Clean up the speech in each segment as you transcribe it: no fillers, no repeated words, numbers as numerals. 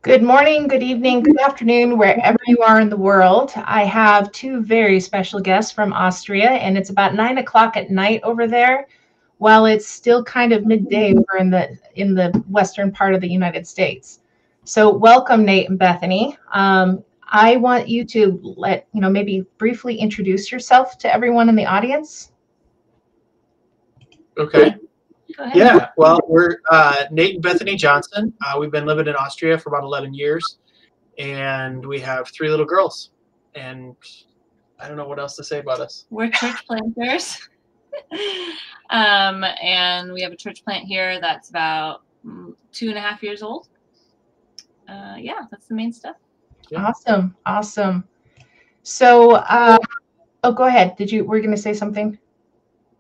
Good morning, good evening, good afternoon, wherever you are in the world. I have two very special guests from Austria, and it's about 9 o'clock at night over there, while it's still kind of midday over in the western part of the United States. So, welcome, Nate and Bethany. I want you to maybe briefly introduce yourself to everyone in the audience. Okay. Go ahead. Yeah. Well, we're Nate and Bethany Johnson. We've been living in Austria for about 11 years, and we have three little girls. And I don't know what else to say about us. We're church planters. And we have a church plant here that's about 2.5 years old. Yeah, that's the main stuff. Yeah. Awesome. So, go ahead. Were you going to say something?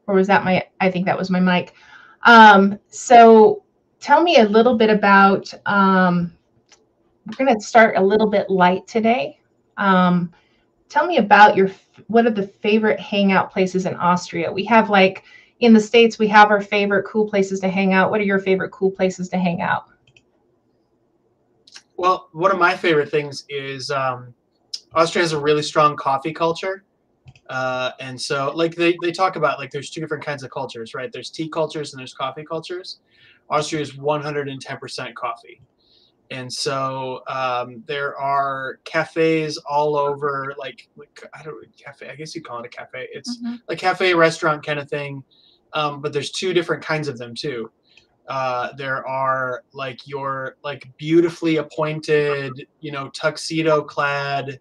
Or was that I think that was my mic. So tell me a little bit about, we're going to start a little bit light today. Tell me about what are the favorite hangout places in Austria? We have in the States, we have our favorite cool places to hang out. What are your favorite cool places to hang out? Well, one of my favorite things is Austria has a really strong coffee culture. And so they talk about there's two different kinds of cultures, right? There's tea cultures and there's coffee cultures. Austria is 110% coffee. And so there are cafes all over, I guess you call it a cafe. It's like cafe restaurant kind of thing. But there's two different kinds of them too. There are your beautifully appointed, tuxedo clad,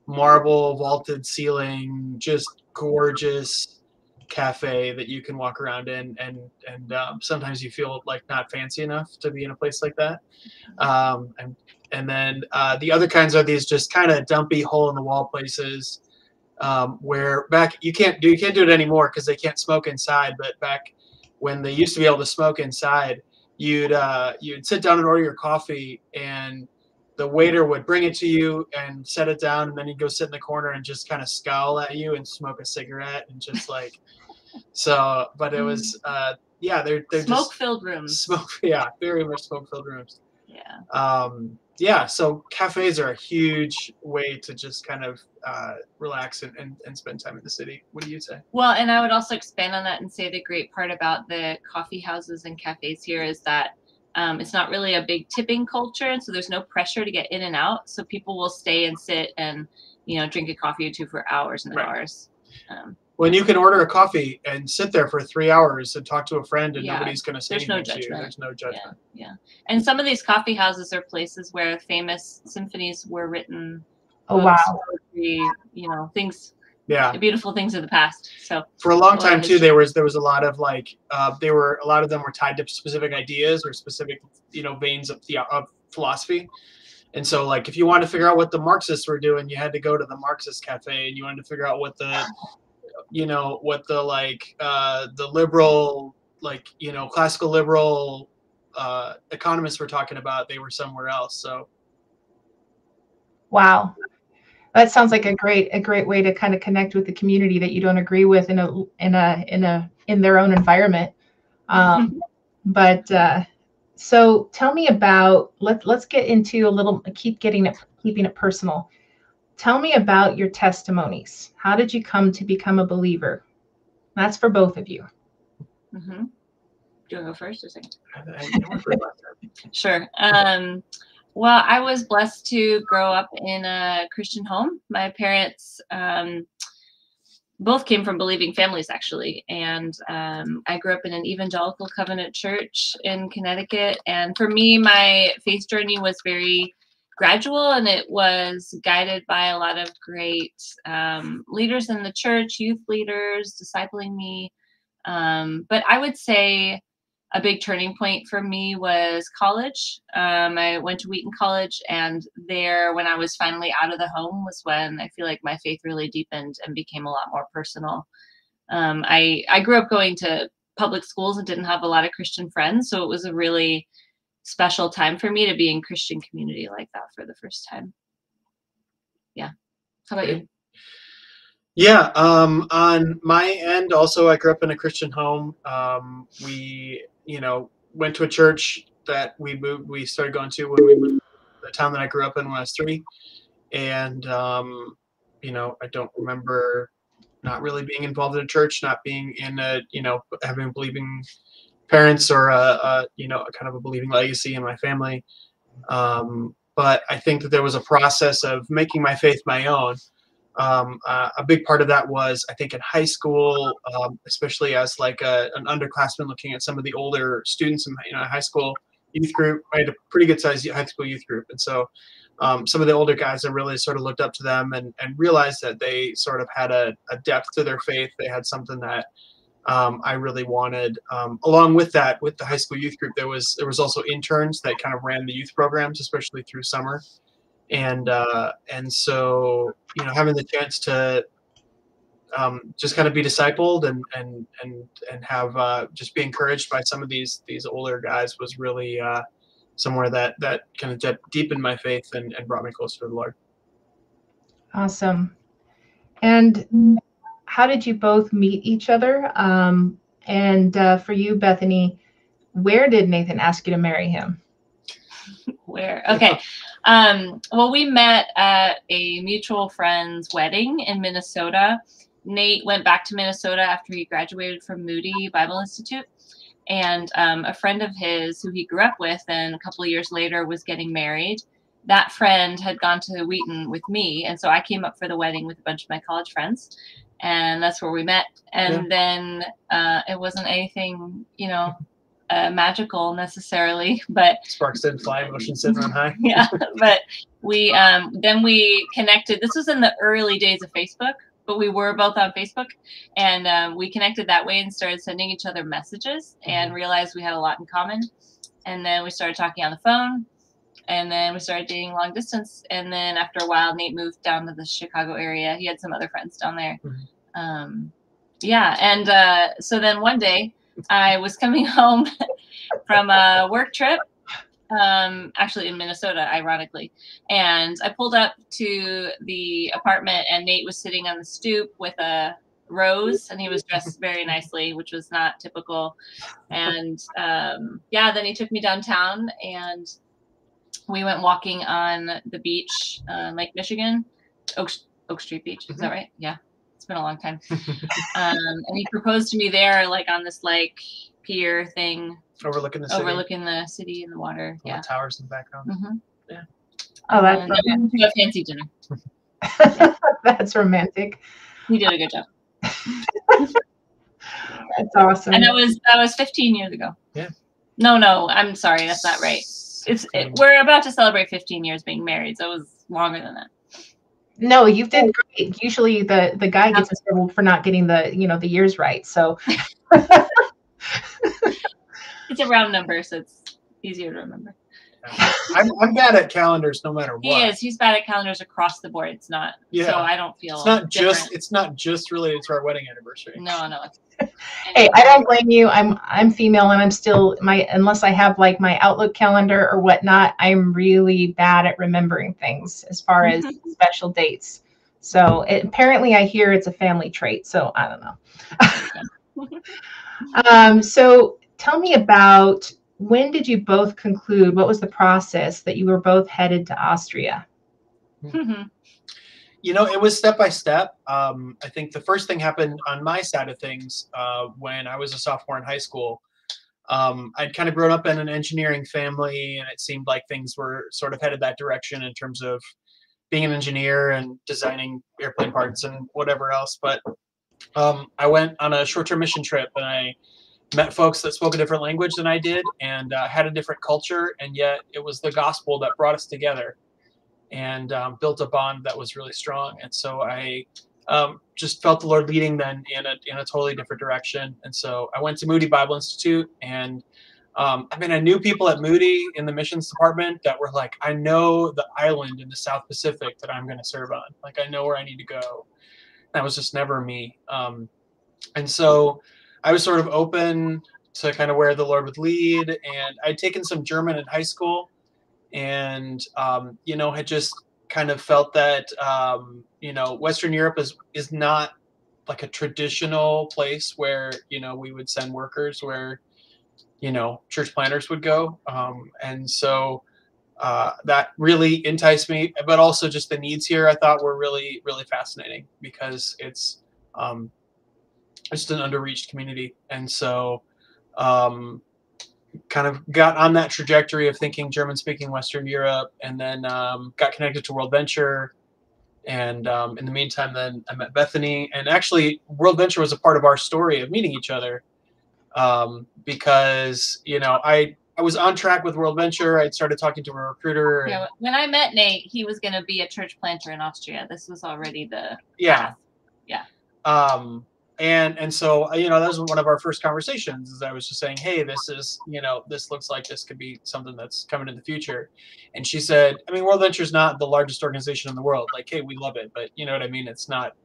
marble vaulted ceiling, just gorgeous cafe that you can walk around in, and sometimes you feel like not fancy enough to be in a place like that. And then the other kinds are these just kind of dumpy hole in the wall places where you can't do it anymore because they can't smoke inside. But back when they used to be able to smoke inside, you'd sit down and order your coffee, and the waiter would bring it to you and set it down, and then you'd go sit in the corner and just kind of scowl at you and smoke a cigarette and just so. But it was they're smoke-filled rooms. Very much smoke-filled rooms. Yeah. So cafes are a huge way to just kind of relax and spend time in the city. What do you say? Well, and I would also expand on that and say the great part about the coffee houses and cafes here is that it's not really a big tipping culture, and so there's no pressure to get in and out. So people will stay and sit and drink a coffee or two for hours and hours. When you can order a coffee and sit there for 3 hours and talk to a friend, and nobody's going to say anything to you. There's no judgment. Yeah. And some of these coffee houses are places where famous symphonies were written. Oh, wow. Things. Yeah. Beautiful things of the past. So for a long time too, there was a lot of a lot of them were tied to specific ideas or specific veins of philosophy. And so if you wanted to figure out what the Marxists were doing, you had to go to the Marxist cafe, and you wanted to figure out what the the liberal classical liberal economists were talking about, they were somewhere else. So wow. That sounds like a great way to kind of connect with the community that you don't agree with in their own environment. So tell me about, let's get into a little, keeping it personal. Tell me about your testimonies. How did you come to become a believer? That's for both of you. Do you want to go first or second? Sure. Well, I was blessed to grow up in a Christian home. My parents both came from believing families, actually. And I grew up in an evangelical covenant church in Connecticut. And for me, my faith journey was very gradual, and it was guided by a lot of great leaders in the church, youth leaders discipling me. But I would say a big turning point for me was college. I went to Wheaton College, and there, when I was finally out of the home, was when I feel like my faith really deepened and became a lot more personal. I grew up going to public schools and didn't have a lot of Christian friends, so it was a really special time for me to be in Christian community like that for the first time. Yeah. How about you? Yeah, on my end, also, I grew up in a Christian home. We, went to a church that we started going to when we moved the town that I grew up in when I was 3. And, you know, I don't remember not really being involved in a church, not being in a, you know, having believing parents or you know, a kind of a believing legacy in my family. But I think that there was a process of making my faith my own. A big part of that was, I think, in high school, especially as like an underclassman looking at some of the older students in my, high school youth group. I had a pretty good sized high school youth group. And so some of the older guys, I really sort of looked up to them and realized that they sort of had a depth to their faith. They had something that I really wanted. Along with that, with the high school youth group, there was also interns that kind of ran the youth programs, especially through summer. And so, you know, having the chance to just kind of be discipled and have just be encouraged by some of these older guys was really somewhere that kind of deepened my faith and brought me closer to the Lord. Awesome. And how did you both meet each other? And for you, Bethany, where did Nathan ask you to marry him? Where? Okay. Well, we met at a mutual friend's wedding in Minnesota. Nate went back to Minnesota after he graduated from Moody Bible Institute. And a friend of his who he grew up with and a couple of years later was getting married. That friend had gone to Wheaton with me. And so I came up for the wedding with a bunch of my college friends. And that's where we met. And then it wasn't anything, you know, magical necessarily, but sparks didn't fly, emotions didn't run high. Yeah, but we then we connected. This was in the early days of Facebook, but we were both on Facebook, and we connected that way and started sending each other messages and realized we had a lot in common. And then we started talking on the phone, and then we started dating long distance. And then after a while, Nate moved down to the Chicago area. He had some other friends down there. So then one day I was coming home from a work trip, actually in Minnesota, ironically. And I pulled up to the apartment and Nate was sitting on the stoop with a rose and he was dressed very nicely, which was not typical. And then he took me downtown and we went walking on the beach, Lake Michigan, Oak Street Beach. Is that right? Yeah. It's been a long time. And he proposed to me there, like on this like pier thing. Overlooking the city. Overlooking the city and the water. All the towers in the background. Yeah. Oh, that's a fancy dinner. That's romantic. He did a good job. That's awesome. And that was 15 years ago. Yeah. No, I'm sorry, that's not right. We're about to celebrate 15 years being married, so it was longer than that. No, you did great. Usually the guy gets in trouble for not getting the years right. So it's a round number, so it's easier to remember. I'm bad at calendars no matter what. He is. He's bad at calendars across the board. It's not. Yeah. So I don't feel it's not just related to our wedding anniversary. No. Hey, I don't blame you. I'm female and I'm still unless I have like my Outlook calendar or whatnot, I'm really bad at remembering things as far as special dates. So apparently I hear it's a family trait. So I don't know. So tell me about, when did you both conclude? What was the process that you were both headed to Austria? You know, it was step by step. I think the first thing happened on my side of things when I was a sophomore in high school. I'd kind of grown up in an engineering family, and it seemed like things were sort of headed that direction in terms of being an engineer and designing airplane parts and whatever else. But I went on a short-term mission trip, and I met folks that spoke a different language than I did and had a different culture, and yet it was the gospel that brought us together and built a bond that was really strong. And so I just felt the Lord leading then in a totally different direction. And so I went to Moody Bible Institute, and I knew people at Moody in the missions department that were like, I know the island in the South Pacific that I'm going to serve on. Like, I know where I need to go. That was just never me. And so I was sort of open to kind of where the Lord would lead. And I'd taken some German in high school, and had just kind of felt that Western Europe is not like a traditional place where we would send workers, where church planners would go, and so that really enticed me, but also just the needs here I thought were really, really fascinating because it's just an underreached community. And so kind of got on that trajectory of thinking German-speaking Western Europe, and then got connected to World Venture. And in the meantime, then I met Bethany. And actually, World Venture was a part of our story of meeting each other because, you know, I was on track with World Venture. I'd started talking to a recruiter. Yeah, when I met Nate, he was going to be a church planter in Austria. This was already the yeah, path. Yeah. And so, you know, that was one of our first conversations. Is I was just saying, hey, this is, you know, this looks like this could be something that's coming in the future. And she said, I mean, World Venture is not the largest organization in the world. Like, hey, we love it, but you know what I mean? It's not.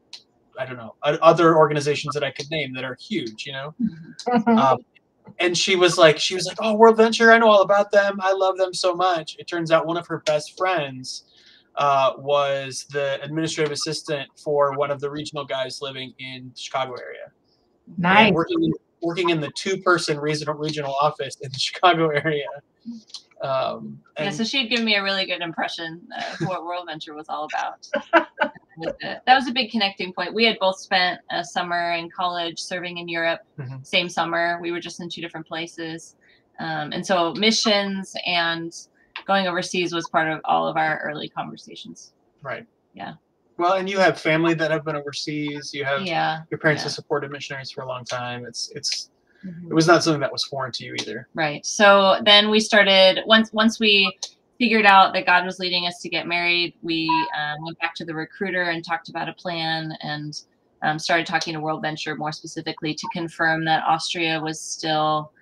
I don't know, other organizations that I could name that are huge, you know. And she was like, oh, World Venture, I know all about them. I love them so much. It turns out one of her best friends was the administrative assistant for one of the regional guys living in the Chicago area. Nice. And working in the 2-person regional office in the Chicago area. Yeah, so she had given me a really good impression of what World Venture was all about. That was a big connecting point. We had both spent a summer in college serving in Europe, same summer. We were just in 2 different places. And so missions and going overseas was part of all of our early conversations. Right. Yeah. Well, and you have family that have been overseas. You have your parents have supported missionaries for a long time. It was not something that was foreign to you either. Right. So then we started, once we figured out that God was leading us to get married, we went back to the recruiter and talked about a plan, and started talking to World Venture more specifically to confirm that Austria was still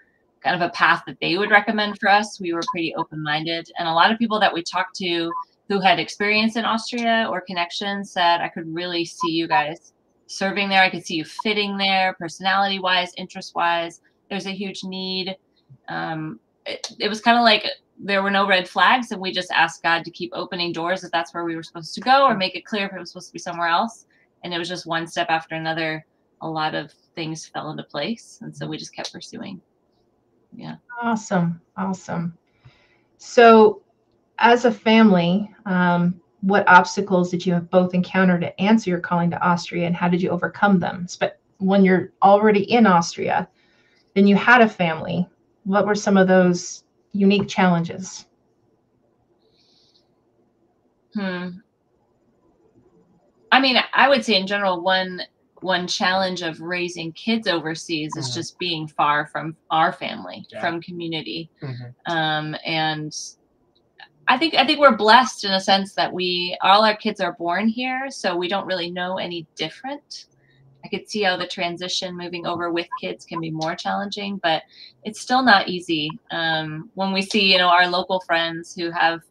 kind of a path that they would recommend for us. We were pretty open-minded. And a lot of people that we talked to who had experience in Austria or connections said, I could really see you guys serving there. I could see you fitting there, personality-wise, interest-wise. There's a huge need. It was kind of like there were no red flags, and we just asked God to keep opening doors if that's where we were supposed to go, or make it clear if it was supposed to be somewhere else. And it was just one step after another. A lot of things fell into place, and so we just kept pursuing. Yeah. Awesome. So as a family, what obstacles did you have both encounter to answer your calling to Austria, and how did you overcome them? But when you're already in Austria, then you had a family. What were some of those unique challenges? I mean, I would say in general, one challenge of raising kids overseas is just being far from our family, from community. And I think we're blessed in a sense that all our kids are born here, so we don't really know any different. I could see how the transition moving over with kids can be more challenging, but it's still not easy. When we see, you know, our local friends who have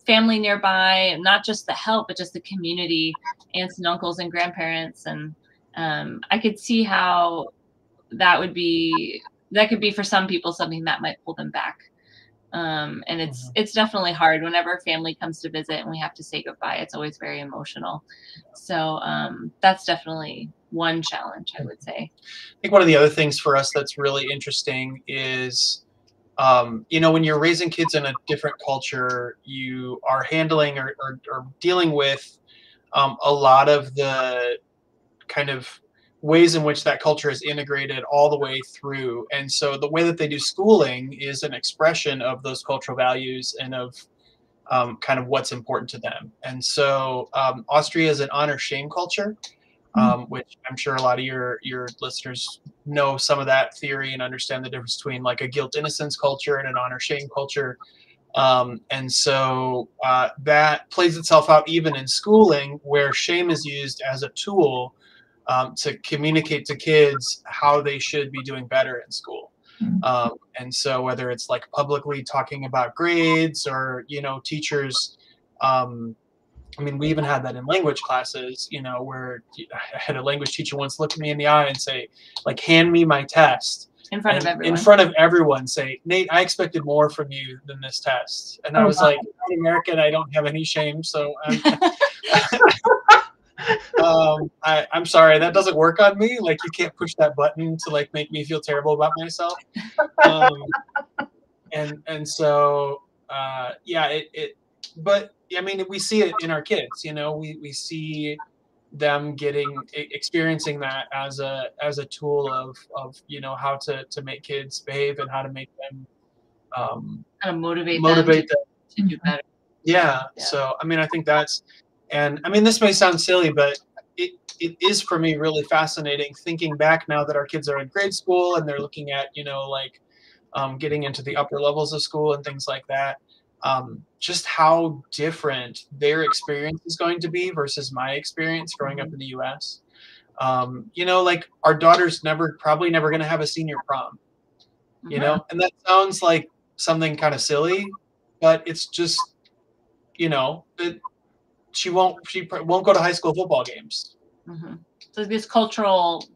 family nearby, not just the help, but just the community, aunts and uncles and grandparents. And I could see how that could be for some people something that might pull them back. And it's definitely hard whenever family comes to visit and we have to say goodbye. It's always very emotional. So that's definitely one challenge, I would say. I think one of the other things for us that's really interesting is, you know, when you're raising kids in a different culture, you are handling or dealing with a lot of the kind of ways in which that culture is integrated all the way through. And so the way that they do schooling is an expression of those cultural values and of kind of what's important to them. And so Austria is an honor-shame culture, which I'm sure a lot of your listeners know some of that theory and understand the difference between like a guilt-innocence culture and an honor-shame culture. And so that plays itself out even in schooling, where shame is used as a tool to communicate to kids how they should be doing better in school. And so whether it's like publicly talking about grades or, you know, teachers, I mean, we even had that in language classes, you know, where I had a language teacher once look at me in the eye and say, like, hand me my test. In front of everyone. In front of everyone, say, Nate, I expected more from you than this test. And I was like, I'm American, I don't have any shame, so I'm sorry, that doesn't work on me. Like, you can't push that button to like make me feel terrible about myself. And so yeah, but I mean, we see it in our kids, you know, we see them experiencing that as a tool of, you know, how to make kids behave and how to make them, kind of motivate them to do better. Yeah. So, I mean, I think and I mean, this may sound silly, but it is for me really fascinating thinking back now that our kids are in grade school and they're looking at, you know, like getting into the upper levels of school and things like that. Just how different their experience is going to be versus my experience growing up in the U.S. You know, like our daughter's probably never going to have a senior prom, you know, and that sounds like something kind of silly, but it's just, you know, she won't go to high school football games. So these cultural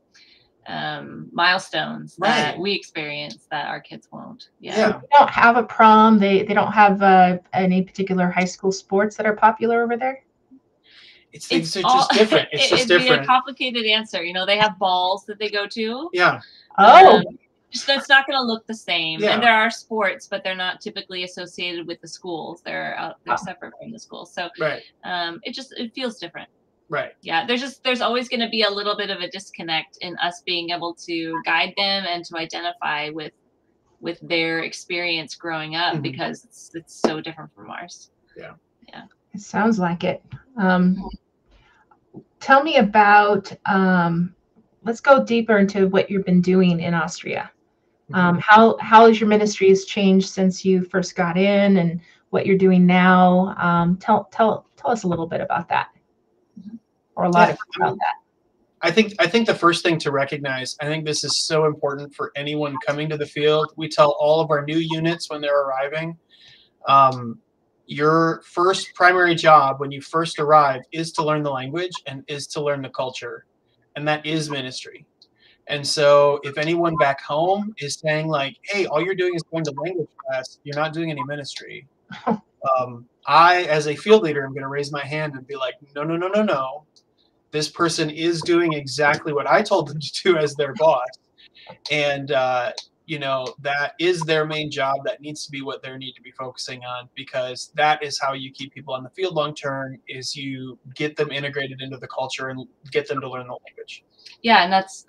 milestones that we experience that our kids won't. So they don't have a prom. They don't have any particular high school sports that are popular over there. It's just different. It's just different. It'd be a complicated answer. You know, they have balls that they go to. Yeah. That's not going to look the same. And there are sports, but they're not typically associated with the schools. They're separate from the schools. So it feels different. Right. Yeah. There's always going to be a little bit of a disconnect in us being able to guide them and to identify with their experience growing up because it's so different from ours. Yeah. Yeah. It sounds like it. Tell me about, let's go deeper into what you've been doing in Austria. How has your ministry has changed since you first got in and what you're doing now? Tell us a little bit about that, or a lot about that. I think the first thing to recognize, I think this is so important for anyone coming to the field. We tell all of our new units when they're arriving, your first primary job when you first arrive is to learn the language and is to learn the culture, and that is ministry. And so if anyone back home is saying like, hey, all you're doing is going to language class, you're not doing any ministry. I, as a field leader, am going to raise my hand and be like, no. This person is doing exactly what I told them to do as their boss. And, you know, that is their main job. That needs to be what they need to be focusing on, because that is how you keep people on the field long term, is you get them integrated into the culture and get them to learn the language. Yeah, and that's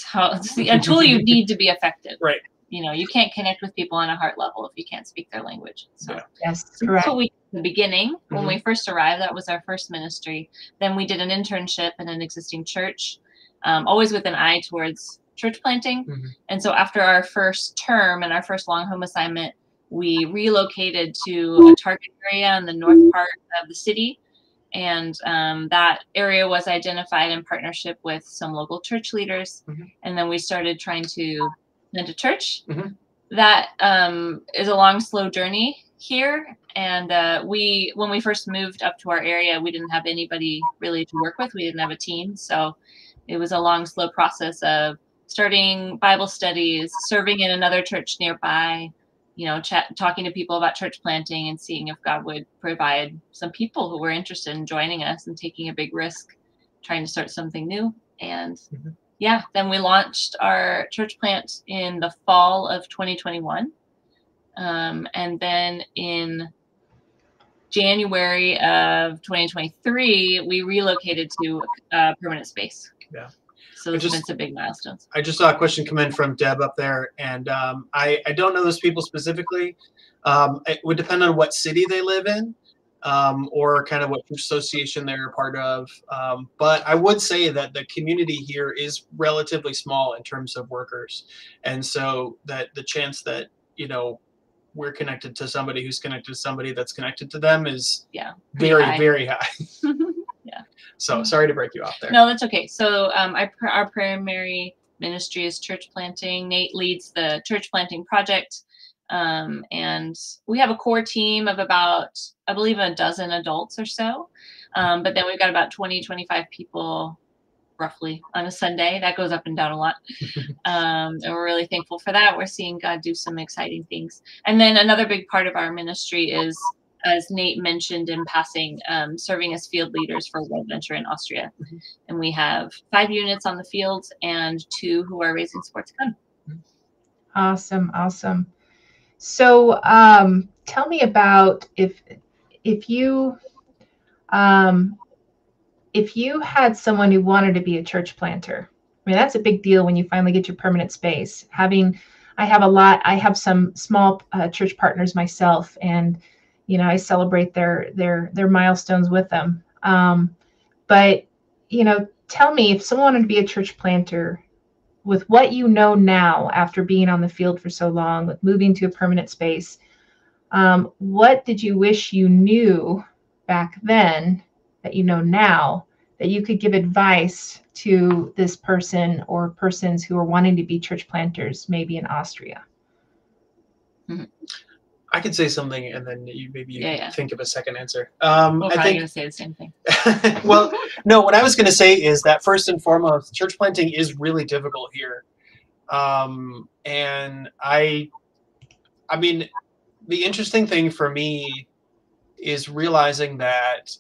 how it's a tool you need to be effective. Right. You know, you can't connect with people on a heart level if you can't speak their language. So yes, correct. So in the beginning, when we first arrived, that was our first ministry. Then we did an internship in an existing church, always with an eye towards church planting. And so after our first term and our first long home assignment, we relocated to a target area in the north part of the city. And that area was identified in partnership with some local church leaders. And then we started trying to plant a church. That is a long, slow journey here. And when we first moved up to our area, we didn't have anybody really to work with. We didn't have a team. So it was a long, slow process of starting Bible studies, serving in another church nearby, you know, talking to people about church planting and seeing if God would provide some people who were interested in joining us and taking a big risk, trying to start something new. And then we launched our church plant in the fall of 2021. And then in January of 2023, we relocated to a permanent space. Yeah. So there's been some big milestones. I just saw a question come in from Deb up there, and I don't know those people specifically. It would depend on what city they live in, or kind of what association they're a part of. But I would say that the community here is relatively small in terms of workers, and so that the chance that, you know, we're connected to somebody who's connected to somebody that's connected to them is very high. Very high. So sorry to break you off there. No, that's okay. So our primary ministry is church planting. Nate leads the church planting project. And we have a core team of about, I believe, a dozen adults or so. But then we've got about 20, 25 people roughly on a Sunday. That goes up and down a lot. And we're really thankful for that. We're seeing God do some exciting things. And then another big part of our ministry is, as Nate mentioned in passing, serving as field leaders for World Venture in Austria. And we have 5 units on the field and 2 who are raising sports gun. Awesome. So tell me about if you um, if you had someone who wanted to be a church planter. I mean, that's a big deal when you finally get your permanent space. I have some small church partners myself, and I celebrate their milestones with them. But tell me, if someone wanted to be a church planter, with what you know now after being on the field for so long, with moving to a permanent space, what did you wish you knew back then that you know now that you could give advice to this person or persons who are wanting to be church planters, maybe in Austria? I could say something, and then you think of a second answer. We're I probably think going to say the same thing. well, no, what I was going to say is that first and foremost, church planting is really difficult here. And I mean, the interesting thing for me is realizing that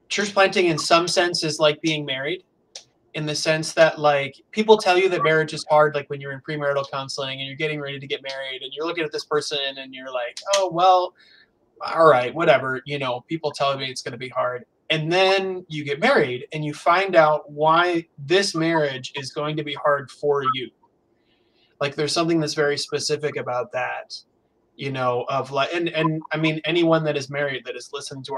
church planting in some sense is like being married, in the sense that, like, people tell you that marriage is hard, like when you're in premarital counseling and you're getting ready to get married and you're looking at this person and you're like, oh, well, all right, whatever, people tell me it's going to be hard. And then you get married and you find out why this marriage is going to be hard for you. Like, there's something that's very specific about that, of like, and I mean, anyone that is married that is listening to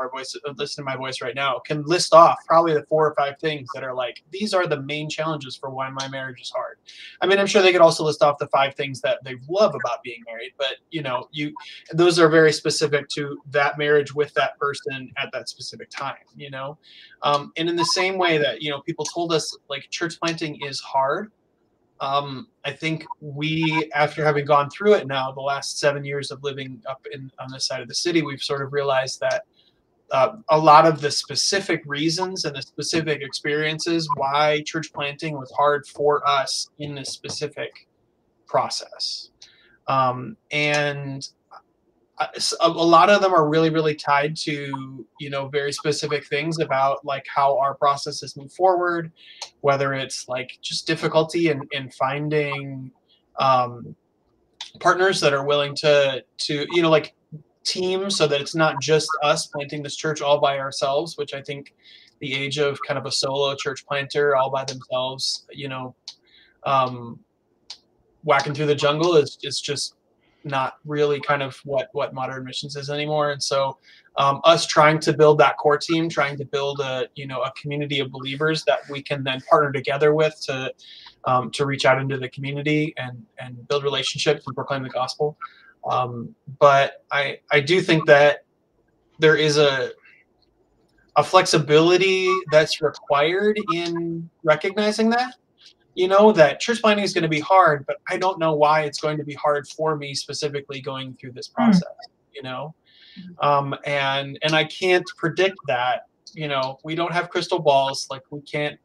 my voice right now can list off probably the 4 or 5 things that are like, these are the main challenges for why my marriage is hard. I mean, I'm sure they could also list off the 5 things that they love about being married, but those are very specific to that marriage with that person at that specific time, and in the same way that, people told us, like, church planting is hard. I think we, after having gone through it now, the last 7 years of living up on this side of the city, we've sort of realized that a lot of the specific reasons and the specific experiences why church planting was hard for us in this specific process. And a lot of them are really, really tied to, very specific things about, like, how our processes move forward, whether it's like just difficulty in finding partners that are willing to like, team, so that it's not just us planting this church all by ourselves, which I think the age of kind of a solo church planter all by themselves, whacking through the jungle is just not really kind of what modern missions is anymore. And so us trying to build that core team, trying to build a community of believers that we can then partner together with to reach out into the community and build relationships and proclaim the gospel. But I do think that there is a flexibility that's required in recognizing that, that church planting is going to be hard, but I don't know why it's going to be hard for me specifically going through this process, and I can't predict that. We don't have crystal balls. Like, we can't,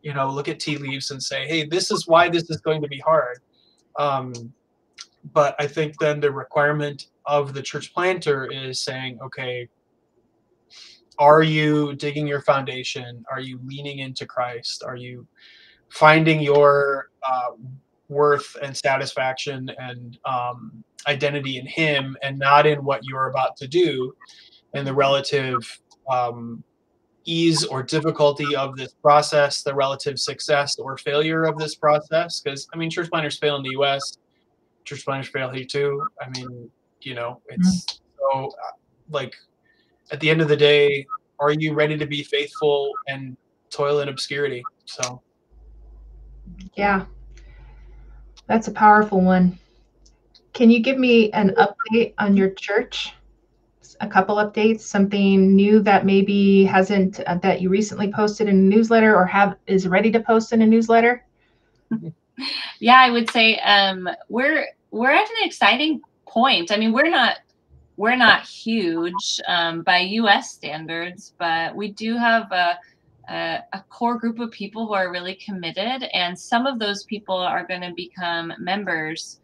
look at tea leaves and say, hey, this is why this is going to be hard. But I think then the requirement of the church planter is saying, okay, are you digging your foundation? Are you leaning into Christ? Are you finding your worth and satisfaction and identity in Him, and not in what you're about to do, and the relative ease or difficulty of this process, the relative success or failure of this process? Because, I mean, church planters fail in the U.S. Church planters fail here too. I mean, it's so, like, at the end of the day, are you ready to be faithful and toil in obscurity? So. Yeah, that's a powerful one. Can you give me an update on your church? A couple updates, something new that maybe hasn't, that you recently posted in a newsletter or is ready to post in a newsletter? Yeah, I would say we're at an exciting point. I mean, we're not huge by U.S. standards, but we do have a core group of people who are really committed, and some of those people are going to become members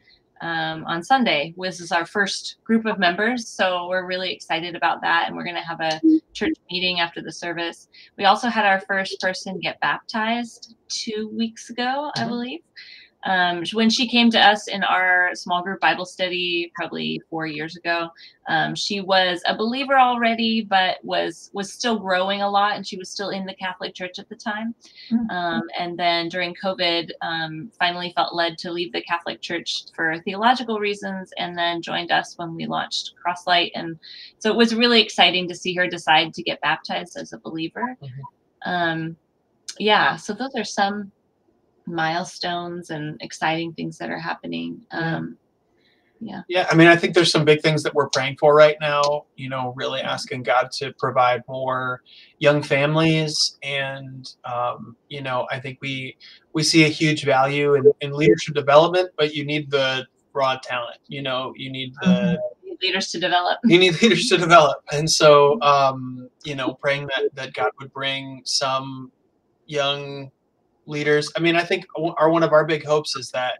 on Sunday. This is our first group of members, so we're really excited about that, and we're going to have a church meeting after the service. We also had our first person get baptized 2 weeks ago, I believe. When she came to us in our small group Bible study probably 4 years ago, she was a believer already, but was still growing a lot, and she was still in the Catholic Church at the time. And then during COVID, finally felt led to leave the Catholic Church for theological reasons, and then joined us when we launched Crosslight. And so it was really exciting to see her decide to get baptized as a believer. Yeah, so those are some milestones and exciting things that are happening. Yeah, I mean, I think there's some big things that we're praying for right now, you know, really asking God to provide more young families. And, you know, I think we see a huge value in leadership development, but you need the raw talent, you know, you need the leaders to develop. You need leaders to develop. And so, you know, praying that God would bring some young leaders. I mean, I think one of our big hopes is that,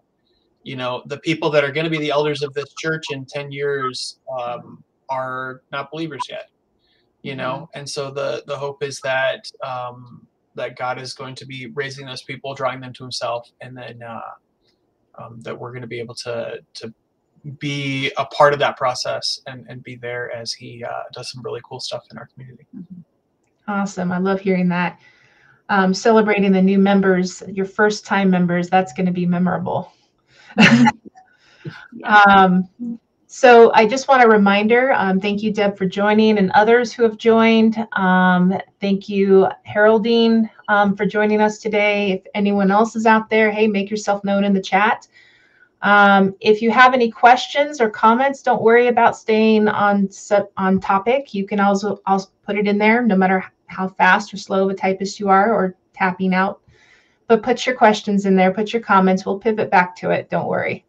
you know, the people that are going to be the elders of this church in 10 years are not believers yet, you know? And so the hope is that that God is going to be raising those people, drawing them to himself, and then that we're going to be able to be a part of that process and be there as he does some really cool stuff in our community. Awesome. I love hearing that. Celebrating the new members, your first time members, that's going to be memorable. So I just want a reminder, thank you, Deb, for joining, and others who have joined. Thank you, Haroldine, for joining us today. If anyone else is out there, hey, make yourself known in the chat. If you have any questions or comments, don't worry about staying on topic. You can also put it in there, no matter how fast or slow of a typist you are, or tapping out. But put your questions in there, put your comments. We'll pivot back to it. Don't worry.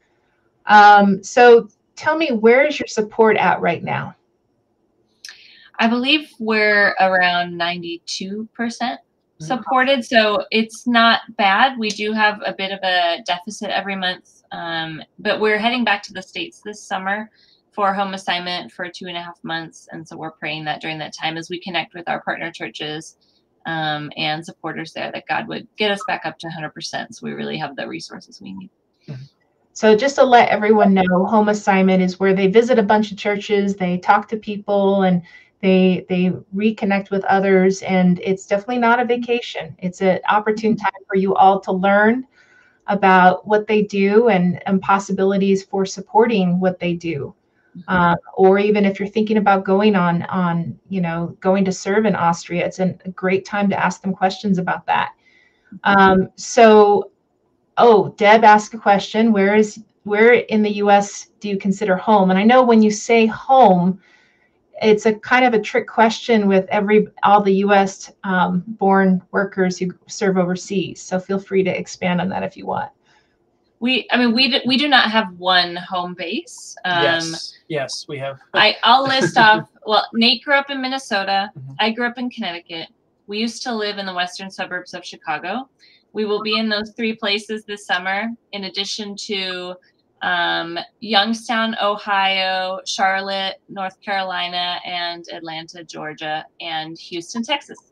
So tell me, where is your support at right now? I believe we're around 92% supported. So it's not bad. We do have a bit of a deficit every month, but we're heading back to the States this summer for home assignment for 2.5 months. And so we're praying that during that time, as we connect with our partner churches and supporters there, that God would get us back up to 100%. So we really have the resources we need. So just to let everyone know, home assignment is where they visit a bunch of churches, they talk to people, and they reconnect with others. And it's definitely not a vacation. It's an opportune time for you all to learn about what they do and possibilities for supporting what they do. Or even if you're thinking about going going to serve in Austria, it's a great time to ask them questions about that. Deb asked a question, where in the US do you consider home? And I know when you say home, it's a kind of a trick question with all the US born workers who serve overseas. So feel free to expand on that if you want. We do not have one home base. Yes, we have. I'll list off. Well, Nate grew up in Minnesota. I grew up in Connecticut. We used to live in the western suburbs of Chicago. We will be in those 3 places this summer, in addition to Youngstown, Ohio, Charlotte, North Carolina, and Atlanta, Georgia, and Houston, Texas.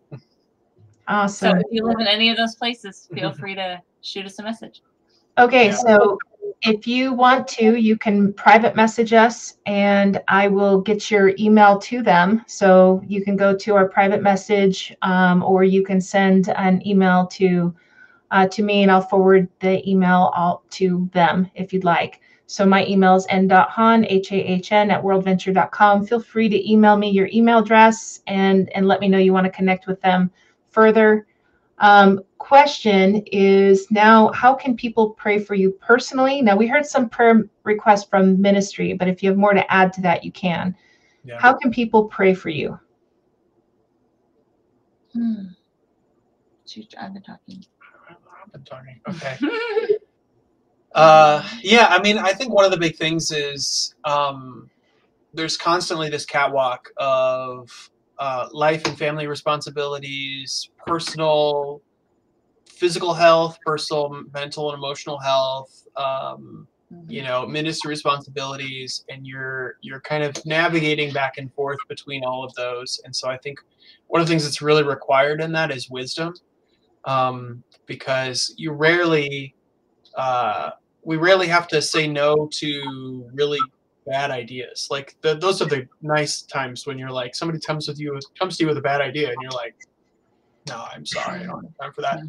Awesome. So if you live in any of those places, feel free to shoot us a message. Okay, so if you want to, you can private message us, and I will get your email to them. So you can go to our private message, or you can send an email to me, and I'll forward the email to them if you'd like. So my email is n.hahn, HAHN, @worldventure.com. Feel free to email me your email address and let me know you want to connect with them further. Question is now, how can people pray for you personally? Now, we heard some prayer requests from ministry, but if you have more to add to that, you can. Yeah. How can people pray for you? I've been talking. Okay. Yeah, I mean, I think one of the big things is there's constantly this catwalk of life and family responsibilities, personal, physical health, personal, mental, and emotional health, ministry responsibilities, and you're kind of navigating back and forth between all of those. And so I think one of the things that's really required in that is wisdom. Because you rarely we rarely have to say no to really bad ideas. Like those are the nice times when you're like, somebody comes to you with a bad idea, and you're like, no, I'm sorry, I don't have time for that.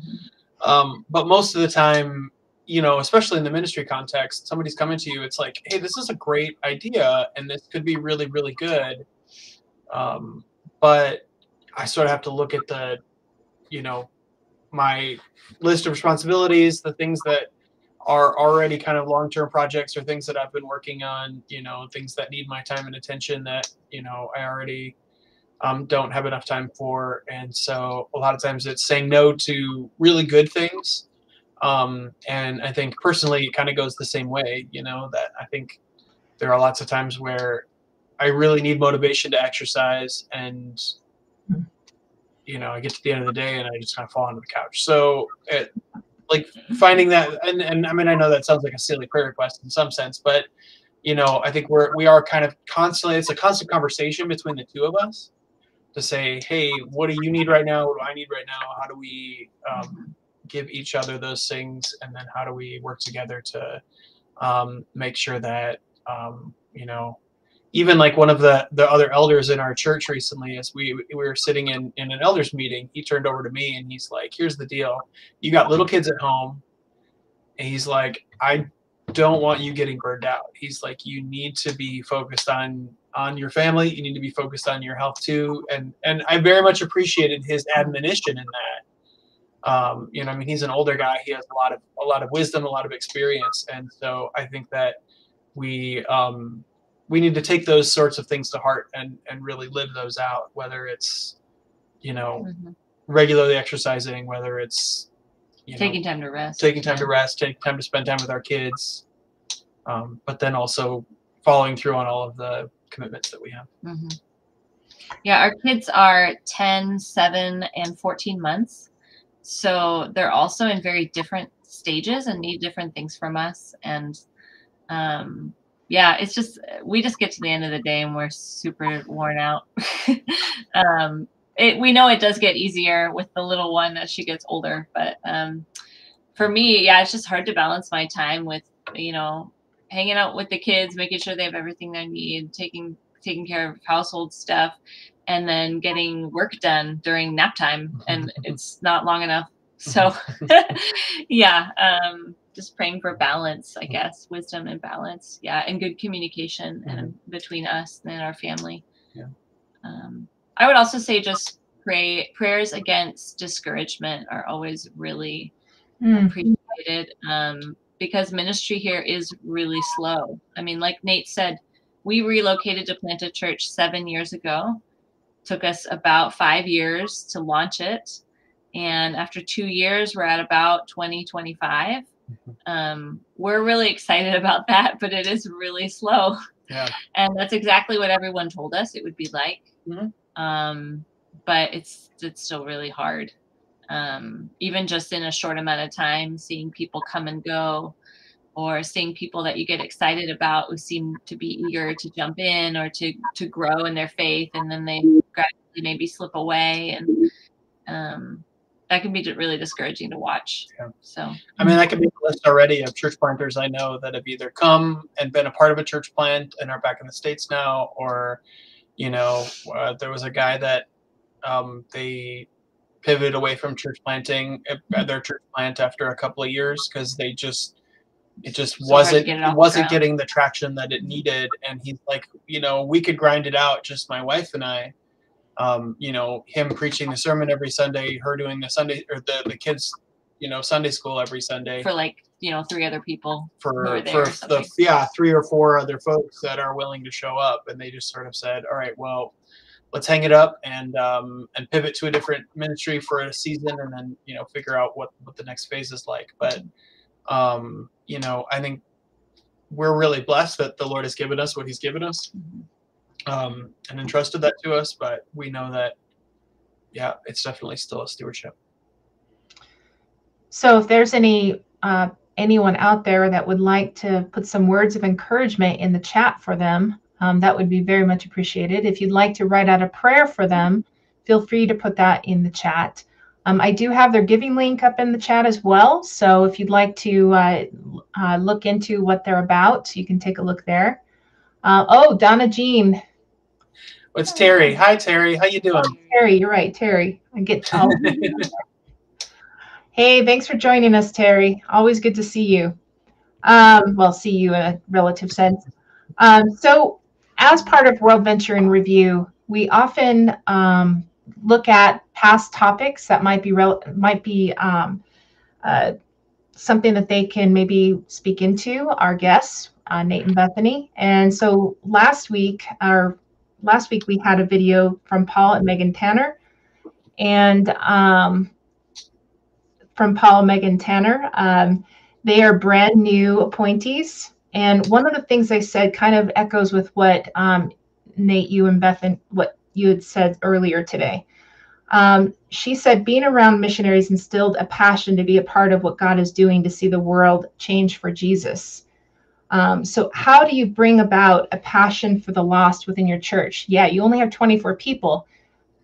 But most of the time, you know, especially in the ministry context, somebody's coming to you, it's like, hey, this is a great idea, and this could be really, really good. But I sort of have to look at the, you know, my list of responsibilities, the things that are already kind of long-term projects or things that I've been working on, you know, things that need my time and attention that, you know, I already don't have enough time for. And so a lot of times it's saying no to really good things. And I think personally it kind of goes the same way, you know, that I think there are lots of times where I really need motivation to exercise, and you know, I get to the end of the day and I just kind of fall onto the couch. So like finding that, and I mean, I know that sounds like a silly prayer request in some sense, but you know, I think we are kind of constantly, it's a constant conversation between the two of us to say, hey, what do you need right now? What do I need right now? How do we give each other those things? And then how do we work together to make sure that, you know, even like one of the other elders in our church recently, as we were sitting in an elders meeting, he turned over to me and he's like, here's the deal. You got little kids at home. And he's like, I don't want you getting burned out. He's like, you need to be focused on your family. You need to be focused on your health too. And I very much appreciated his admonition in that. You know, I mean, he's an older guy. He has a lot of wisdom, a lot of experience. And so I think that we need to take those sorts of things to heart and really live those out, whether it's, you know, regularly exercising, whether it's, you taking know, time to rest, taking time to spend time with our kids, but then also following through on all of the commitments that we have. Yeah, our kids are 10, 7, and 14 months. So they're also in very different stages and need different things from us. And yeah, it's just, we just get to the end of the day and we're super worn out. We know it does get easier with the little one as she gets older, but for me, yeah, it's just hard to balance my time with, you know, hanging out with the kids, making sure they have everything they need, taking care of household stuff, and then getting work done during nap time, and it's not long enough. So yeah, just praying for balance, I guess, wisdom and balance. Yeah. And good communication and between us and our family. Yeah. I would also say just prayers against discouragement are always really appreciated, because ministry here is really slow. I mean, like Nate said, we relocated to plant a church 7 years ago. Took us about 5 years to launch it. And after 2 years, we're at about 25. We're really excited about that, but it is really slow. Yeah. And that's exactly what everyone told us it would be like. But it's still really hard. Even just in a short amount of time, seeing people come and go, or seeing people that you get excited about who seem to be eager to jump in or to grow in their faith, and then they gradually maybe slip away, and that can be really discouraging to watch. Yeah. So I mean, I could make a list already of church planters I know that have either come and been a part of a church plant and are back in the States now, or, you know, there was a guy that they pivoted away from church planting at their church plant after a couple of years because it just wasn't getting the traction that it needed. And he's like, you know, we could grind it out, just my wife and I, you know, him preaching the sermon every Sunday, her doing the Sunday, or the kids, you know, Sunday school every Sunday for, like, you know, 3 other people for 3 or 4 other folks that are willing to show up. And they just sort of said, all right, well, let's hang it up and pivot to a different ministry for a season, and then, you know, figure out what the next phase is like. But you know, I think we're really blessed that the Lord has given us what he's given us, and entrusted that to us. But we know that, yeah, it's definitely still a stewardship. So if there's anyone out there that would like to put some words of encouragement in the chat for them, that would be very much appreciated. If you'd like to write out a prayer for them, feel free to put that in the chat. I do have their giving link up in the chat as well. So if you'd like to look into what they're about, you can take a look there. Oh, Donna Jean. It's Terry. Hi, Terry. How you doing? Oh, Terry, you're right, Terry. Hey, thanks for joining us, Terry. Always good to see you. Well, see you in a relative sense. So as part of World Venture in Review, we often look at past topics that might be something that they can maybe speak into, our guests, Nate and Bethany. And so last week we had a video from Paul and Megan Tanner, and they are brand new appointees. And one of the things they said kind of echoes with what Nate, you and Bethany, what you had said earlier today. She said being around missionaries instilled a passion to be a part of what God is doing to see the world change for Jesus. So how do you bring about a passion for the lost within your church? Yeah, you only have 24 people,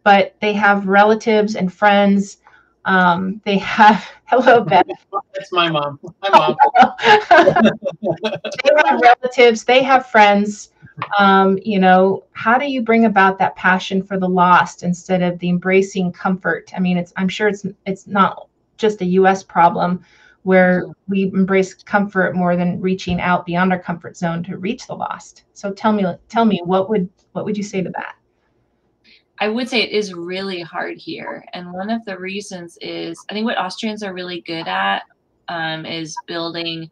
but they have relatives and friends. They have, hello, Beth. That's my mom. Hi, Mom. They have relatives, they have friends. You know, how do you bring about that passion for the lost instead of the embracing comfort? I mean, I'm sure it's not just a U.S. problem where we embrace comfort more than reaching out beyond our comfort zone to reach the lost. So tell me, what would you say to that? I would say it is really hard here. And one of the reasons is, I think what Austrians are really good at is building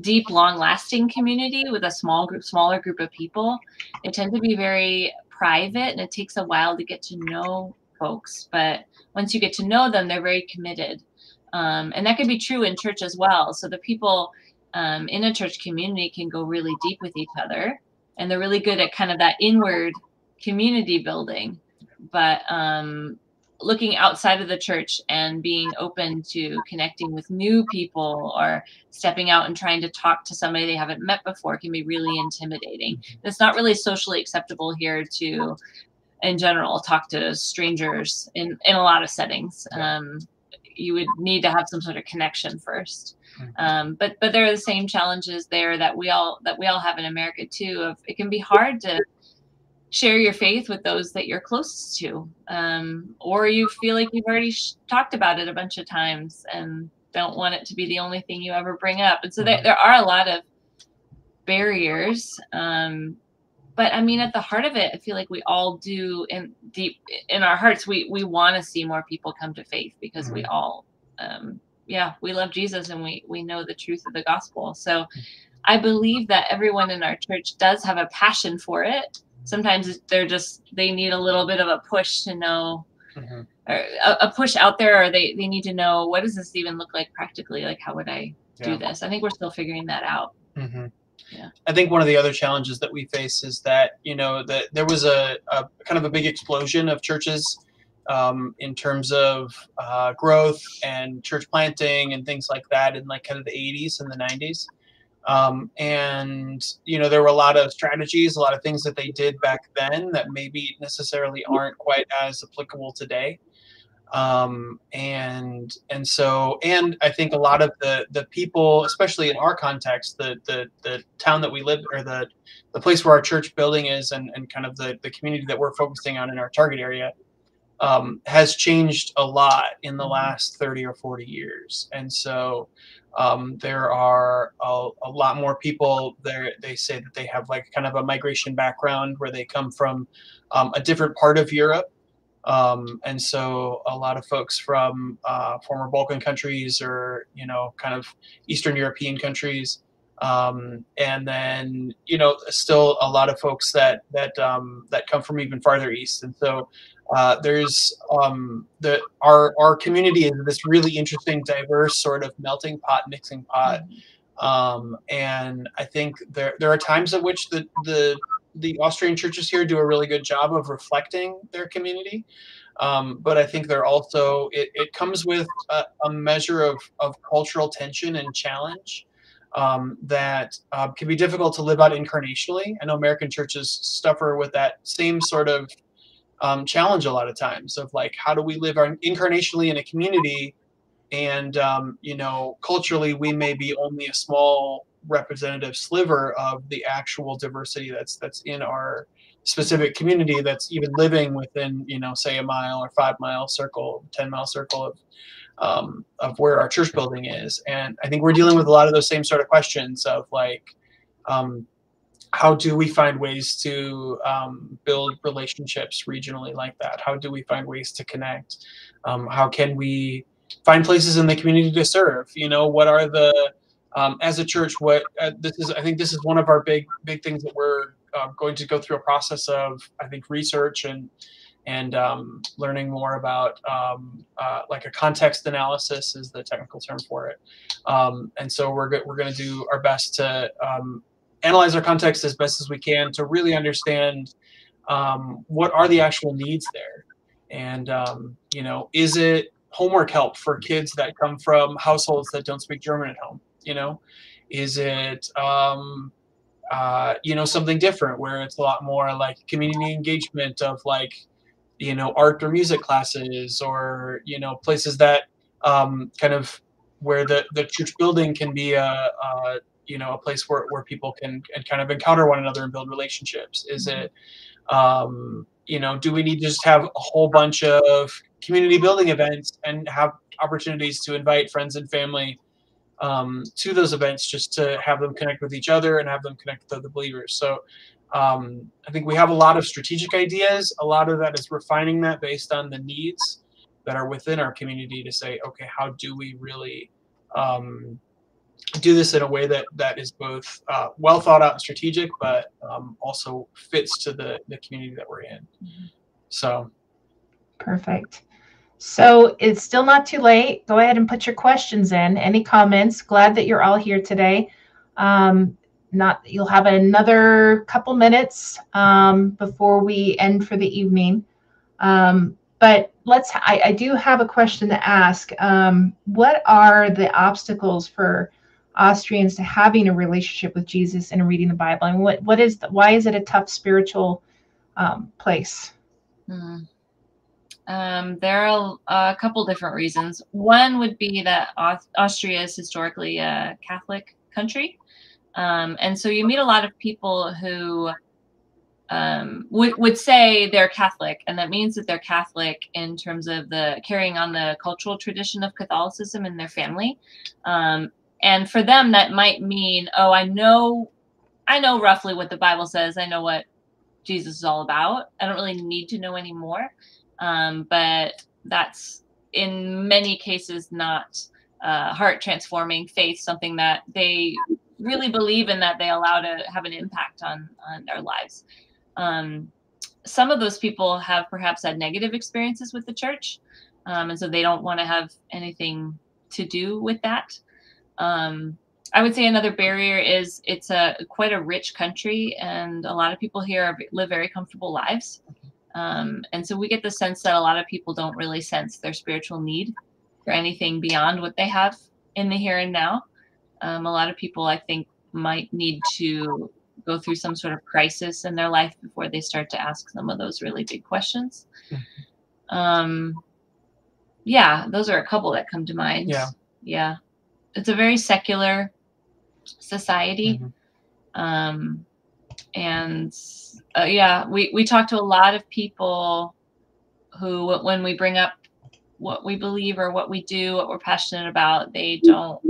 deep, long-lasting community with a smaller group of people. They tend to be very private, and it takes a while to get to know folks. But once you get to know them, they're very committed. And that could be true in church as well. So the people in a church community can go really deep with each other, and they're really good at kind of that inward community building. But looking outside of the church and being open to connecting with new people or stepping out and trying to talk to somebody they haven't met before can be really intimidating. It's not really socially acceptable here to, in general, talk to strangers in a lot of settings. You would need to have some sort of connection first. But there are the same challenges there that we all have in America too. Of it can be hard to share your faith with those that you're closest to, or you feel like you've already talked about it a bunch of times and don't want it to be the only thing you ever bring up. And so there are a lot of barriers. But I mean, at the heart of it, I feel like we all do, in deep in our hearts, we want to see more people come to faith, because we all, we love Jesus, and we know the truth of the gospel. So I believe that everyone in our church does have a passion for it. Sometimes they need a little bit of a push to know, or a push out there, or they need to know, what does this even look like practically? Like, how would I do this? I think we're still figuring that out. Yeah. I think one of the other challenges that we face is that, that there was a kind of a big explosion of churches in terms of growth and church planting and things like that in like kind of the 80s and the 90s. And, there were a lot of strategies, a lot of things that they did back then that maybe necessarily aren't quite as applicable today. And I think a lot of the people, especially in our context, the town that we live, or the place where our church building is, and kind of the community that we're focusing on in our target area, has changed a lot in the last 30 or 40 years. And so there are a lot more people there. They say that they have like kind of a migration background where they come from a different part of Europe. And so a lot of folks from former Balkan countries, or, kind of Eastern European countries. And then, still a lot of folks that come from even farther east. And so there's our community is this really interesting, diverse sort of melting pot, mixing pot. And I think there are times at which the Austrian churches here do a really good job of reflecting their community. But I think they're also, it comes with a measure of cultural tension and challenge that can be difficult to live out incarnationally. I know American churches suffer with that same sort of challenge a lot of times of like, how do we live incarnationally in a community? And, you know, culturally, we may be only a small representative sliver of the actual diversity that's in our specific community that's even living within, you know, say a mile or 5 mile circle, 10-mile circle of where our church building is. And I think we're dealing with a lot of those same sort of questions of like, how do we find ways to build relationships regionally like that? How do we find ways to connect? How can we find places in the community to serve? You know, what are the as a church? What this is? I think this is one of our big things that we're going to go through a process of. I think research and learning more about like a context analysis is the technical term for it. And so we're going to do our best to analyze our context as best as we can to really understand what are the actual needs there. And, you know, is it homework help for kids that come from households that don't speak German at home? You know, is it, you know, something different where it's a lot more like community engagement of like, you know, art or music classes, or, you know, places that kind of where the church building can be you know, a place where people can kind of encounter one another and build relationships? Is it, you know, do we need to just have a whole bunch of community building events and have opportunities to invite friends and family to those events just to have them connect with each other and have them connect with other believers? So I think we have a lot of strategic ideas. A lot of that is refining that based on the needs that are within our community to say, okay, how do we really do this in a way that is both well thought out and strategic, but also fits to the community that we're in. So perfect. So it's still not too late. Go ahead and put your questions in. Any comments? Glad that you're all here today. You'll have another couple minutes before we end for the evening. But I do have a question to ask. What are the obstacles for Austrians to having a relationship with Jesus and reading the Bible? And why is it a tough spiritual place? There are a couple different reasons. One would be that Austria is historically a Catholic country. And so you meet a lot of people who would say they're Catholic, and that means that they're Catholic in terms of the carrying on the cultural tradition of Catholicism in their family. And for them, that might mean, oh, I know roughly what the Bible says. I know what Jesus is all about. I don't really need to know any more. But that's in many cases not heart transforming faith, something that they really believe in, that they allow to have an impact on their lives. Some of those people have perhaps had negative experiences with the church, and so they don't want to have anything to do with that. I would say another barrier is it's quite a rich country, and a lot of people here live very comfortable lives. And so we get the sense that a lot of people don't really sense their spiritual need for anything beyond what they have in the here and now. A lot of people, I think, might need to go through some sort of crisis in their life before they start to ask some of those really big questions. Yeah, those are a couple that come to mind. Yeah. It's a very secular society. And yeah, we talk to a lot of people who, when we bring up what we believe or what we do, what we're passionate about, they don't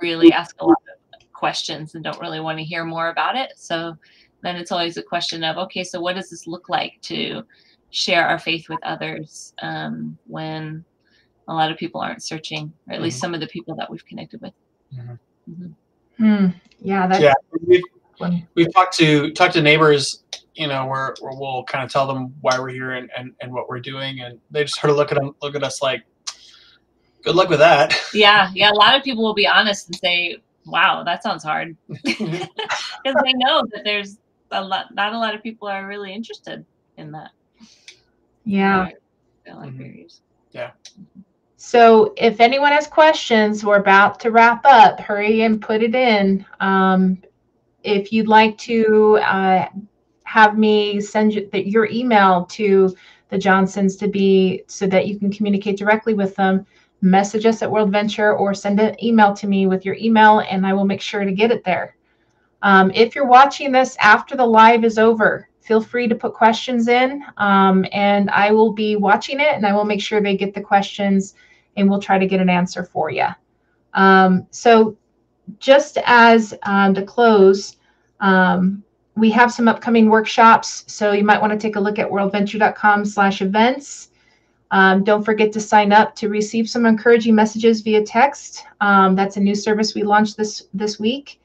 really ask a lot of questions and don't really want to hear more about it. So then it's always a question of, okay, so what does this look like to share our faith with others when a lot of people aren't searching, or at least some of the people that we've connected with. Yeah, we've talked to neighbors, you know, where we'll kind of tell them why we're here and what we're doing, and they just sort of look at us like, good luck with that. Yeah, a lot of people will be honest and say, wow, that sounds hard, because they know that there's not a lot of people are really interested in that. Yeah. Yeah. So if anyone has questions, we're about to wrap up. Hurry and put it in. If you'd like to have me send your email to the Johnsons to be, so that you can communicate directly with them. Message us at World Venture or send an email to me with your email, and I will make sure to get it there. If you're watching this after the live is over, feel free to put questions in, and I will be watching it, and I will make sure they get the questions, and we'll try to get an answer for you. So just as to close, we have some upcoming workshops, so you might want to take a look at worldventure.com/events. Don't forget to sign up to receive some encouraging messages via text. That's a new service we launched this week.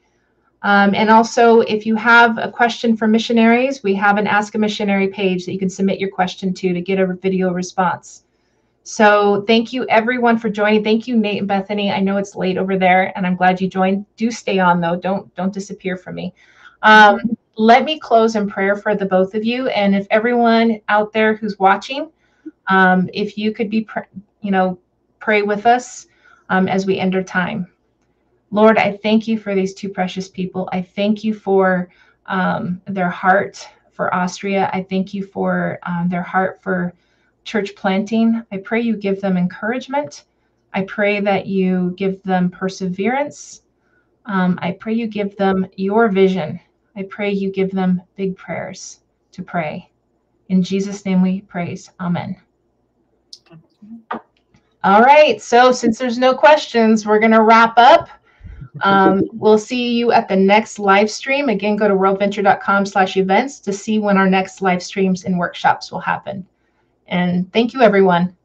And also, if you have a question for missionaries, we have an Ask a Missionary page that you can submit your question to get a video response. So thank you everyone for joining. Thank you, Nate and Bethany. I know it's late over there, and I'm glad you joined. Do stay on though. Don't disappear from me. Let me close in prayer for the both of you, and if everyone out there who's watching, if you could be, pray with us as we end our time. Lord, I thank you for these two precious people. I thank you for their heart for Austria. I thank you for their heart for church planting. I pray you give them encouragement. I pray that you give them perseverance. I pray you give them your vision. I pray you give them big prayers to pray. In Jesus' name we praise. Amen. All right. So since there's no questions, we're going to wrap up. We'll see you at the next live stream. Again, go to worldventure.com/events to see when our next live streams and workshops will happen. And thank you, everyone.